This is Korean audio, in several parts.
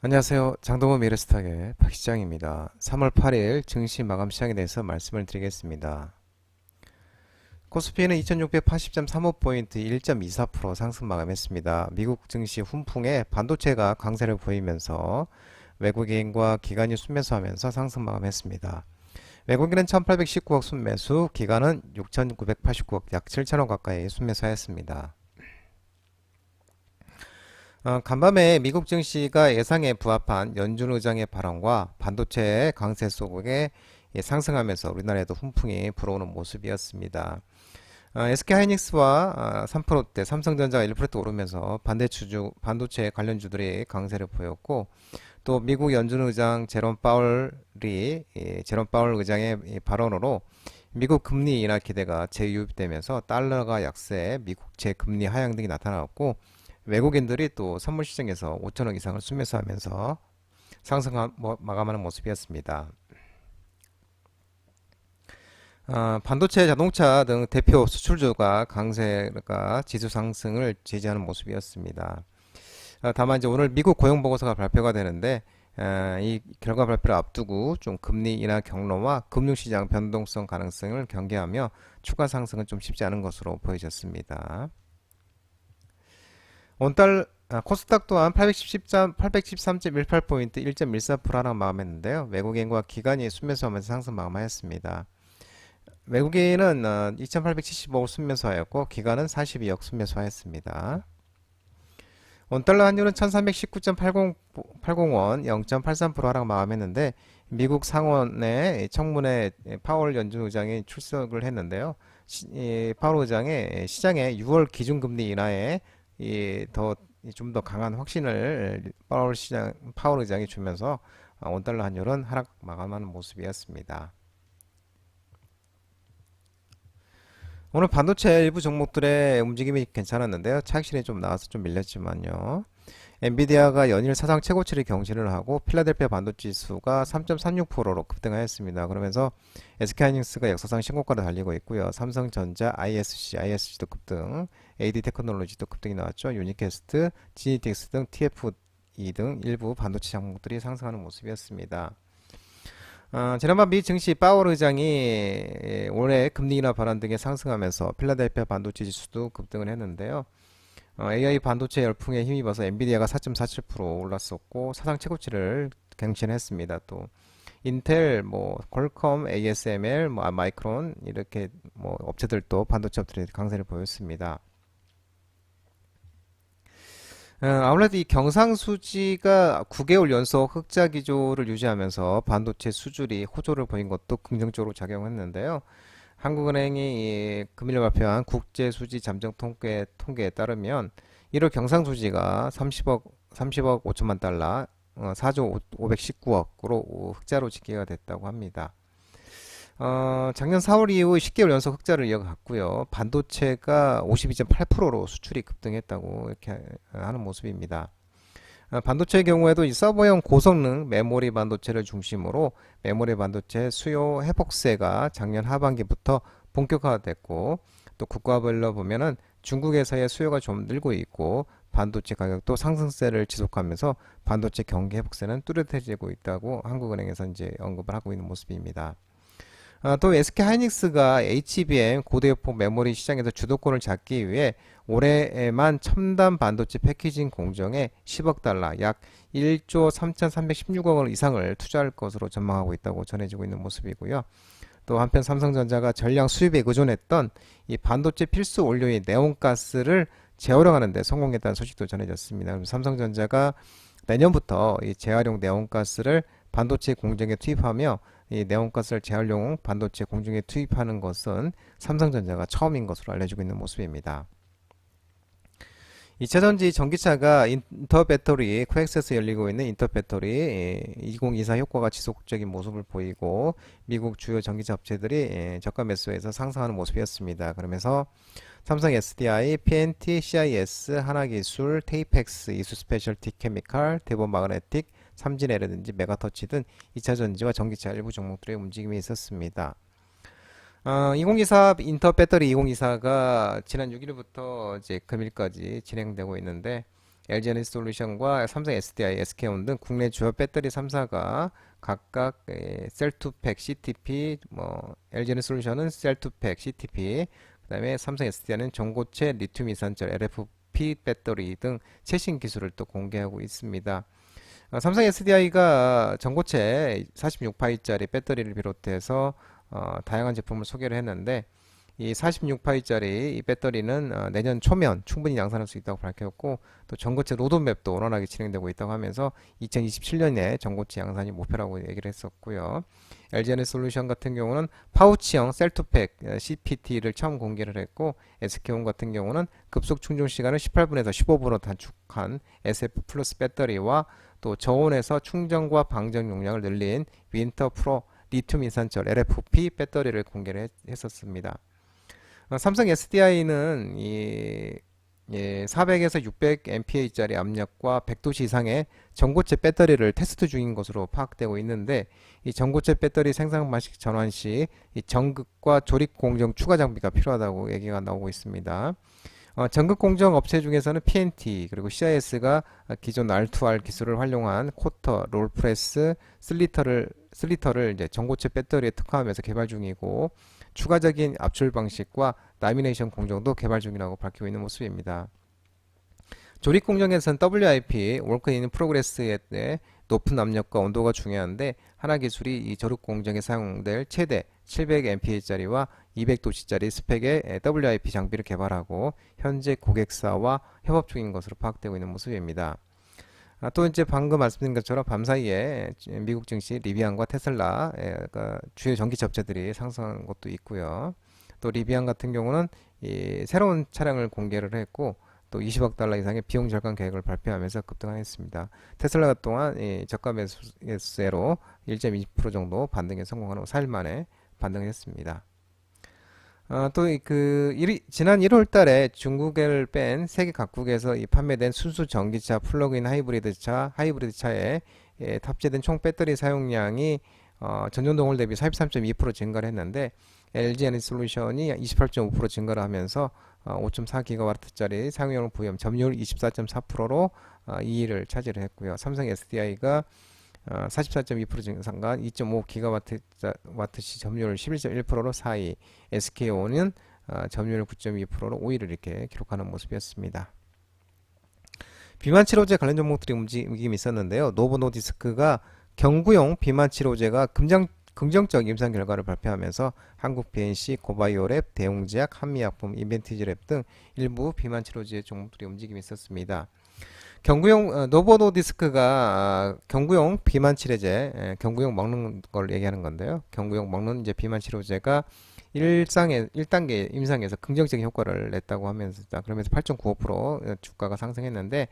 안녕하세요. 장동원 미래스탁의 박 시장입니다. 3월 8일 증시 마감 시장에 대해서 말씀을 드리겠습니다. 코스피는 2680.35포인트 1.24% 상승 마감했습니다. 미국 증시 훈풍에 반도체가 강세를 보이면서 외국인과 기관이 순매수하면서 상승 마감했습니다. 외국인은 1819억 순매수, 기관은 6989억 약 7천억 가까이 순매수하였습니다. 간밤에 미국 증시가 예상에 부합한 연준 의장의 발언과 반도체의 강세 속에 상승하면서 우리나라에도 훈풍이 불어오는 모습이었습니다. SK하이닉스와 3%대, 삼성전자가 1% 오르면서 반도체 관련주들이 강세를 보였고, 또 미국 연준 의장 제롬 파월 의장의 이 발언으로 미국 금리 인하 기대가 재유입되면서 달러가 약세, 미국 재금리 하향 등이 나타났고, 외국인들이 또 선물 시장에서 5천억 이상을 순매수하면서 상승 마감하는 모습이었습니다. 반도체, 자동차 등 대표 수출주가 강세가 지수 상승을 지지하는 모습이었습니다. 다만 이제 오늘 미국 고용 보고서가 발표가 되는데 이 결과 발표를 앞두고 좀 금리 인하 경로와 금융시장 변동성 가능성을 경계하며 추가 상승은 좀 쉽지 않은 것으로 보여졌습니다. 원달 코스닥 또한 813.18포인트 1.14% 하락 마감했는데요. 외국인과 기관이 순매수하면서 상승 마감하였습니다. 외국인은 2,875억 순매수하였고 기관은 42억 순매수하였습니다. 원달러 환율은 1319.80원 0.83% 하락 마감했는데 미국 상원의 청문회 파월 연준 의장이 출석을 했는데요. 파월 의장의 시장의 6월 기준금리 인하에 좀 더 강한 확신을 파월 의장이 주면서 원달러 환율은 하락 마감하는 모습이었습니다. 오늘 반도체 일부 종목들의 움직임이 괜찮았는데요. 차익실이 좀 나와서 좀 밀렸지만요. 엔비디아가 연일 사상 최고치를 경신을 하고 필라델피아 반도체 지수가 3.36%로 급등하였습니다. 그러면서 SK하이닉스가 역사상 신고가를 달리고 있고요. 삼성전자, ISC도 급등, AD테크놀로지도 급등이 나왔죠. 유니캐스트, GTX 등 TFE 등 일부 반도체 종목들이 상승하는 모습이었습니다. 지난번 미 증시 파월 의장이 올해 금리 인하 발언 등에 상승하면서 필라델피아 반도체 지수도 급등을 했는데요. AI 반도체 열풍에 힘입어서 엔비디아가 4.47% 올랐었고 사상 최고치를 갱신했습니다. 또 인텔, 퀄컴, ASML, 마이크론 이렇게 업체들도 반도체 업체들이 강세를 보였습니다. 아무래도 이 경상수지가 9개월 연속 흑자 기조를 유지하면서 반도체 수출이 호조를 보인 것도 긍정적으로 작용했는데요. 한국은행이 금일 발표한 국제수지 잠정 통계에 따르면 1월 경상수지가 30억 5천만 달러, 4조 519억으로 흑자로 집계가 됐다고 합니다. 작년 4월 이후 10개월 연속 흑자를 이어갔고요. 반도체가 52.8%로 수출이 급등했다고 이렇게 하는 모습입니다. 반도체의 경우에도 이 서버용 고성능 메모리 반도체를 중심으로 메모리 반도체 수요 회복세가 작년 하반기부터 본격화됐고 또 국가별로 보면은 중국에서의 수요가 좀 늘고 있고 반도체 가격도 상승세를 지속하면서 반도체 경기 회복세는 뚜렷해지고 있다고 한국은행에서 이제 언급을 하고 있는 모습입니다. 또 SK하이닉스가 HBM 고대역폭 메모리 시장에서 주도권을 잡기 위해 올해에만 첨단 반도체 패키징 공정에 10억 달러, 약 1조 3,316억 원 이상을 투자할 것으로 전망하고 있다고 전해지고 있는 모습이고요. 또 한편 삼성전자가 전량 수입에 의존했던 이 반도체 필수 원료인 네온가스를 재활용하는 데 성공했다는 소식도 전해졌습니다. 그럼 삼성전자가 내년부터 이 재활용 네온가스를 반도체 공정에 투입하며 이 네온가스를 재활용 반도체 공정에 투입하는 것은 삼성전자가 처음인 것으로 알려지고 있는 모습입니다. 2차전지 전기차가 인터배터리 코엑스에서 열리고 있는 인터배터리 2024 효과가 지속적인 모습을 보이고 미국 주요 전기차 업체들이 저가 매수에서 상승하는 모습이었습니다. 그러면서 삼성 SDI, PNT, CIS, 하나기술, 테이펙스, 이수스페셜티 케미칼, 대본 마그네틱, 삼진에르든지 메가터치 등 2차전지와 전기차 일부 종목들의 움직임이 있었습니다. 2024 인터 배터리 2024가 지난 6일부터 이제 금일까지 진행되고 있는데 LG에너지솔루션과 삼성 SDI, SK온 등 국내 주요 배터리 3사가 각각 셀2팩 CTP, LG에너지솔루션은 셀2팩 CTP, 그다음에 삼성 SDI는 전고체 리튬 이산철 LFP 배터리 등 최신 기술을 또 공개하고 있습니다. 삼성 SDI가 전고체 46파이짜리 배터리를 비롯해서 다양한 제품을 소개를 했는데 이 46파이짜리 이 배터리는 내년 초면 충분히 양산할 수 있다고 밝혔고 또 전고체 로드맵도 원활하게 진행되고 있다고 하면서 2027년에 전고체 양산이 목표라고 얘기를 했었고요. LG에너지솔루션 같은 경우는 파우치형 셀2팩 CPT를 처음 공개를 했고 SK온 같은 경우는 급속 충전 시간을 18분에서 15분으로 단축한 SF 플러스 배터리와 또 저온에서 충전과 방전 용량을 늘린 윈터 프로 리튬 이산철 LFP 배터리를 공개를 했었습니다. 삼성 SDI는 400에서 600mAh짜리 압력과 100도씨 이상의 전고체 배터리를 테스트 중인 것으로 파악되고 있는데 이 전고체 배터리 생산 방식 전환 시 이 전극과 조립 공정 추가 장비가 필요하다고 얘기가 나오고 있습니다. 전극 공정 업체 중에서는 PNT 그리고 CIS가 기존 R2R 기술을 활용한 코터, 롤프레스, 슬리터를 이제 전고체 배터리에 특화하면서 개발 중이고 추가적인 압출 방식과 라미네이션 공정도 개발 중이라고 밝히고 있는 모습입니다. 조립 공정에서는 WIP, Work in Progress에 높은 압력과 온도가 중요한데 하나 기술이 이 조립 공정에 사용될 최대 700mAh짜리와 200도씨짜리 스펙의 WIP 장비를 개발하고 현재 고객사와 협업 중인 것으로 파악되고 있는 모습입니다. 또 이제 방금 말씀드린 것처럼 밤사이에 미국 증시 리비안과 테슬라가 주요 전기차 업체들이 상승한 것도 있고요. 또 리비안 같은 경우는 이 새로운 차량을 공개를 했고 또 20억 달러 이상의 비용 절감 계획을 발표하면서 급등하였습니다. 테슬라 또한 저가 매수세로 1.20% 정도 반등에 성공하는 4일 만에 반등을 했습니다. 또 지난 1월 달에 중국을 뺀 세계 각국에서 판매된 순수 전기차, 플러그인 하이브리드 차에 탑재된 총 배터리 사용량이 전년 동월 대비 43.2% 증가를 했는데 LG 에너지 솔루션이 28.5% 증가를 하면서 5.4GW짜리 사용량을 부여한 점유율 24.4%로 2위를 차지를 했고요. 삼성 SDI가 44.2% 증가한 2.5GW시 점유율 11.1%로 4위, SK온은 점유율 9.2%로 5위를 이렇게 기록하는 모습이었습니다. 비만 치료제 관련 종목들이 움직임이 있었는데요. 노보노디스크가 경구용 비만 치료제가 긍정적 임상 결과를 발표하면서 한국 BNC, 고바이오랩, 대웅제약, 한미약품, 인벤티지랩 등 일부 비만 치료제 종목들이 움직임이 있었습니다. 노보노디스크가 경구용 비만 치료제, 경구용 먹는 걸 얘기하는 건데요. 경구용 먹는 이제 비만 치료제가 1단계 임상에서 긍정적인 효과를 냈다고 하면서 그러면서 8.95% 주가가 상승했는데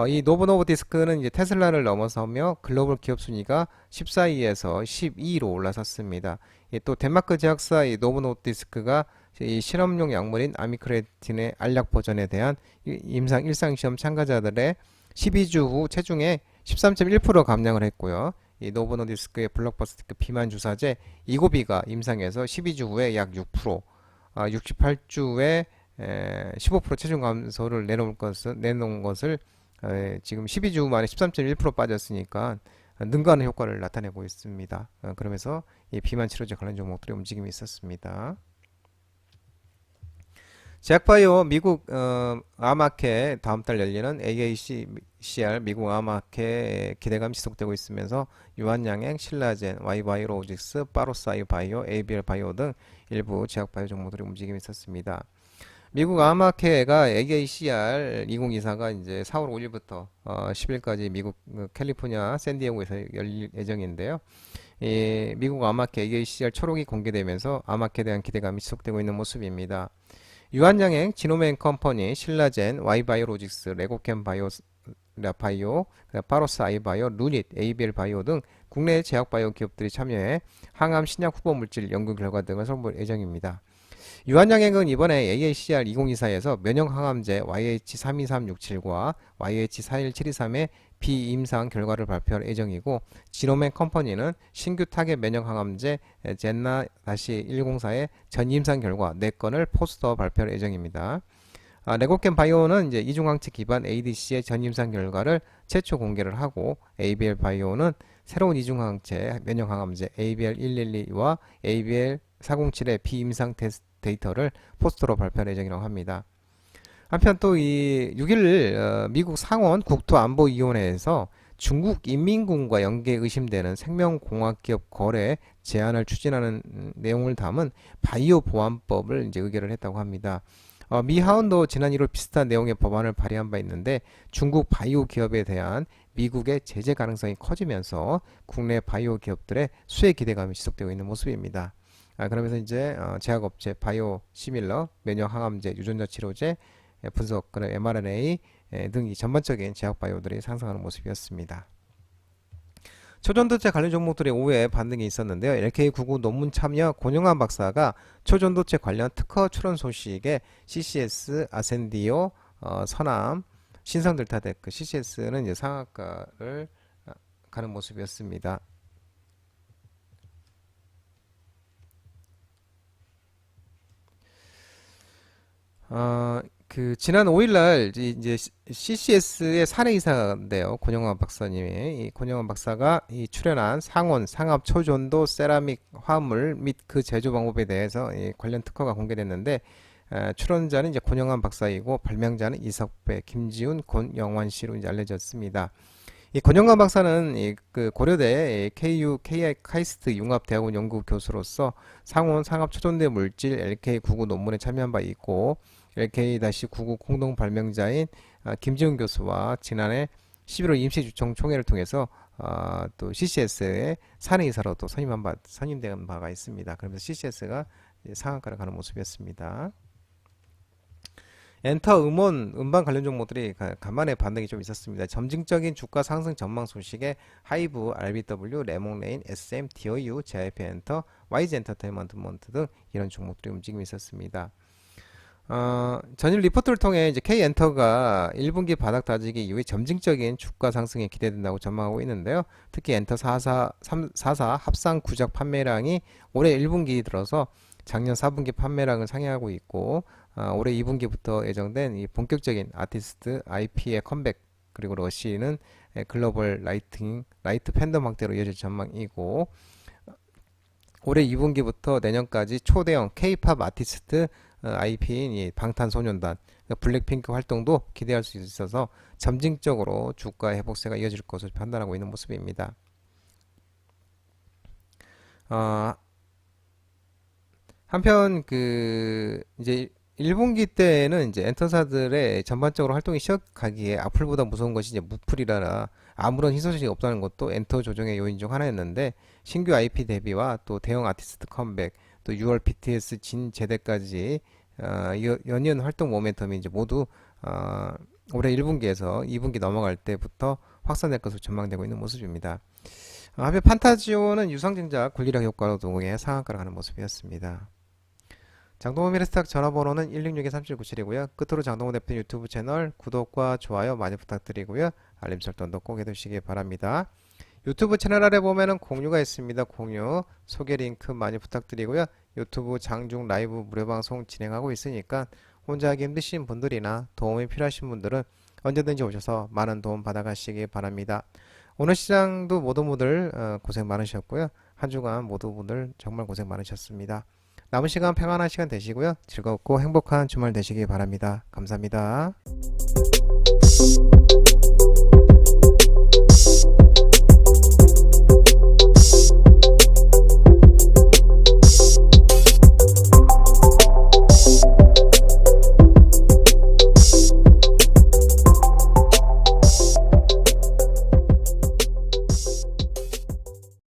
이 노보노디스크는 이제 테슬라를 넘어서며 글로벌 기업 순위가 14위에서 12위로 올라섰습니다. 또 덴마크 제약사 이 노보노디스크가 이 실험용 약물인 아미크레틴의 알약 버전에 대한 일상시험 참가자들의 12주 후 체중의 13.1% 감량을 했고요. 이 노보노디스크의 블록버스터 비만 주사제 이고비가 임상에서 12주 후에 약 6%, 68주에 15% 체중 감소를 내놓은 것을 지금 12주 만에 13.1% 빠졌으니까 능가하는 효과를 나타내고 있습니다. 그러면서 이 비만 치료제 관련 종목들의 움직임이 있었습니다. 제약바이오 미국 아마케 다음 달 열리는 AACR 미국 아마케 기대감이 지속되고 있으면서 유한양행, 신라젠, Y바이오로직스, 파로사이바이오, ABL바이오 등 일부 제약바이오 종목들의 움직임이 있었습니다. 미국 아마케가 AACR 2024가 이제 4월 5일부터 10일까지 미국 캘리포니아 샌디에고에서 열릴 예정인데요. 미국 아마케 AACR 초록이 공개되면서 아마케에 대한 기대감이 지속되고 있는 모습입니다. 유한양행, 지노메인 컴퍼니, 신라젠, Y바이오로직스, 레고캠 바이오, 파로스 아이바이오, 루닛, ABL 바이오 등 국내 제약바이오 기업들이 참여해 항암 신약 후보 물질 연구 결과 등을 선보일 예정입니다. 유한양행은 이번에 AACR 2024에서 면역 항암제 YH32367과 YH41723의 비임상 결과를 발표할 예정이고 지노맨 컴퍼니는 신규 타겟 면역 항암제 젠나-104의 전임상 결과 4건을 포스터 발표할 예정입니다. 레고캠 바이오는 이제 이중항체 기반 ADC의 전임상 결과를 최초 공개를 하고, ABL 바이오는 새로운 이중항체 면역항암제 ABL112와 ABL407의 비임상 테스트 데이터를 포스터로 발표할 예정이라고 합니다. 한편 또 이 6일 미국 상원 국토안보위원회에서 중국 인민군과 연계 의심되는 생명공학기업 거래 제한을 추진하는 내용을 담은 바이오 보안법을 이제 의결을 했다고 합니다. 미 하원도 지난 1월 비슷한 내용의 법안을 발의한 바 있는데, 중국 바이오 기업에 대한 미국의 제재 가능성이 커지면서 국내 바이오 기업들의 수혜 기대감이 지속되고 있는 모습입니다. 그러면서 이제 제약업체 바이오 시밀러, 면역 항암제, 유전자 치료제 분석, 그리고 mRNA 등 이 전반적인 제약 바이오들이 상승하는 모습이었습니다. 초전도체 관련 종목들의 5회 반등이 있었는데요. LK99 논문 참여 권영환 박사가 초전도체 관련 특허 출원 소식에 CCS, 아센디오, 서남, 신성델타테크, CCS는 이제 상한가를 가는 모습이었습니다. 지난 5일날 이제 CCS의 사내이사인데요. 권영환 박사님이, 이 권영환 박사가 이 출연한 상온 상압 초전도 세라믹 화물 및 그 제조 방법에 대해서 이 관련 특허가 공개됐는데, 출연자는 이제 권영환 박사이고 발명자는 이석배, 김지훈, 권영환 씨로 이제 알려졌습니다. 이 권영환 박사는 그 고려대 KU KI 카이스트 융합대학원 연구 교수로서 상온 상압 초전도 물질 LK99 논문에 참여한 바 있고, LK-99 공동 발명자인 김지훈 교수와 지난해 11월 임시주총 총회를 통해서 또 CCS의 사내이사로 또 선임된 바가 있습니다. 그러면서 CCS가 상한가를 가는 모습이었습니다. 엔터, 음원, 음반 관련 종목들이 간만에 반등이 좀 있었습니다. 점진적인 주가 상승 전망 소식에 하이브, RBW, 레몬레인, SM, DOU, JYP 엔터, YG 엔터테인먼트 등 이런 종목들이 움직임이 있었습니다. 전일 리포트를 통해 이제 K엔터가 1분기 바닥 다지기 이후에 점진적인 주가 상승이 기대된다고 전망하고 있는데요. 특히 엔터 44 합상 구작 판매량이 올해 1분기 들어서 작년 4분기 판매량을 상회하고 있고, 올해 2분기부터 예정된 이 본격적인 아티스트 IP의 컴백, 그리고 러시는 글로벌 라이트 팬덤 확대로 이어질 전망이고, 올해 2분기부터 내년까지 초대형 K-팝 아티스트 IP인 이 방탄소년단, 블랙핑크 활동도 기대할 수 있어서 점진적으로 주가 회복세가 이어질 것으로 판단하고 있는 모습입니다. 어, 한편 이제 1분기 때는 이제 엔터사들의 전반적으로 활동이 시작하기에 악플보다 무서운 것이 이제 무플이라 아무런 희소식이 없다는 것도 엔터 조정의 요인 중 하나였는데, 신규 IP 데뷔와 또 대형 아티스트 컴백, 또 6월 BTS 진 제대까지 연이은 활동 모멘텀이 이제 모두 올해 1분기에서 2분기 넘어갈 때부터 확산될 것으로 전망되고 있는 모습입니다. 한편 판타지오는 유상증자 권리력 효과로 동해 상한가를 가는 모습이었습니다. 장동호 미래스탁 전화번호는 166-3797이고요. 끝으로 장동호 대표 유튜브 채널 구독과 좋아요 많이 부탁드리고요. 알림 설정도 꼭 해두시기 바랍니다. 유튜브 채널 아래 보면은 공유가 있습니다. 공유, 소개 링크 많이 부탁드리고요. 유튜브 장중 라이브 무료 방송 진행하고 있으니까 혼자 하기 힘드신 분들이나 도움이 필요하신 분들은 언제든지 오셔서 많은 도움 받아가시기 바랍니다. 오늘 시장도 모두 고생 많으셨고요. 한 주간 모두 분들 정말 고생 많으셨습니다. 남은 시간 평안한 시간 되시고요. 즐겁고 행복한 주말 되시기 바랍니다. 감사합니다.